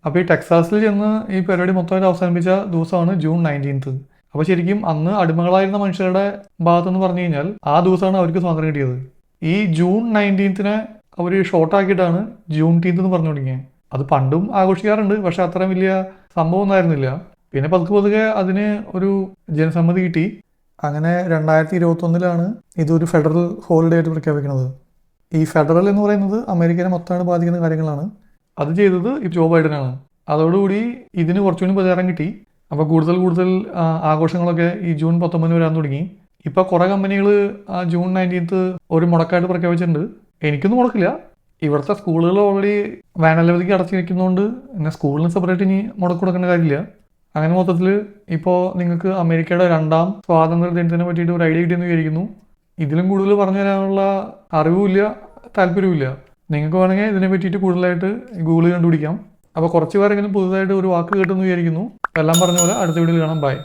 അപ്പോൾ ഈ ടെക്സാസിൽ ചെന്ന് ഈ പരിപാടി മൊത്തമായിട്ട് അവസാനിപ്പിച്ച ദിവസമാണ് ജൂൺ 19. അപ്പോൾ ശരിക്കും അന്ന് അടിമകളായിരുന്ന മനുഷ്യരുടെ ഭാഗത്തെന്ന് പറഞ്ഞു കഴിഞ്ഞാൽ ആ ദിവസമാണ് അവർക്ക് സ്വാതന്ത്ര്യം കിട്ടിയത്. ഈ ജൂൺ 19 അവർ ഷോർട്ടാക്കിയിട്ടാണ് ജൂൺടീൻത്ത് എന്ന് പറഞ്ഞു തുടങ്ങിയത്. അത് പണ്ടും ആഘോഷിക്കാറുണ്ട്, പക്ഷെ അത്രയും വലിയ സംഭവം ഒന്നും ആയിരുന്നില്ല. പിന്നെ പതുക്കെ പതുക്കെ അതിന് ഒരു ജനസമ്മതി കിട്ടി. അങ്ങനെ 2021 ഇതൊരു ഫെഡറൽ ഹോളിഡേ ആയിട്ട് പ്രഖ്യാപിക്കുന്നത്. ഈ ഫെഡറൽ എന്ന് പറയുന്നത് അമേരിക്കനെ മൊത്തമായിട്ട് ബാധിക്കുന്ന കാര്യങ്ങളാണ്. അത് ചെയ്തത് ഈ ജോ ബൈഡനാണ്. അതോടുകൂടി ഇതിന് കുറച്ചുകൂടി പ്രചാരം കിട്ടി. അപ്പോൾ കൂടുതൽ കൂടുതൽ ആഘോഷങ്ങളൊക്കെ ഈ ജൂൺ 19 വരാൻ തുടങ്ങി. ഇപ്പോൾ കുറേ കമ്പനികൾ ജൂൺ 19 ഒരു മുടക്കായിട്ട് പ്രഖ്യാപിച്ചിട്ടുണ്ട്. എനിക്കൊന്നും മുടക്കില്ല. ഇവിടുത്തെ സ്കൂളുകൾ ഓൾറെഡി വേനലവധിക്ക് അടച്ചു വയ്ക്കുന്നതുകൊണ്ട് പിന്നെ സ്കൂളിന് സെപ്പറേറ്റ് ഇനി മുടക്ക് കൊടുക്കേണ്ട കാര്യമില്ല. അങ്ങനെ മൊത്തത്തിൽ ഇപ്പോൾ നിങ്ങൾക്ക് അമേരിക്കയുടെ 2ാം സ്വാതന്ത്ര്യ ദിനത്തിനെ പറ്റിയിട്ട് ഒരു ഐഡിയ കിട്ടിയെന്ന് വിചാരിക്കുന്നു. ഇതിലും കൂടുതൽ പറഞ്ഞു തരാനുള്ള അറിവുമില്ല, താല്പര്യവുമില്ല. നിങ്ങൾക്ക് വേണമെങ്കിൽ ഇതിനെ പറ്റിയിട്ട് കൂടുതലായിട്ട് ഗൂഗിൾ കണ്ടുപിടിക്കാം. അപ്പോൾ കുറച്ച് പേരെങ്കിലും പുതുതായിട്ട് ഒരു വാക്ക് കേട്ടെന്ന് വിചാരിക്കുന്നു. എല്ലാം പറഞ്ഞ പോലെ അടുത്ത വീഡിയോയിൽ കാണാം. ബൈ.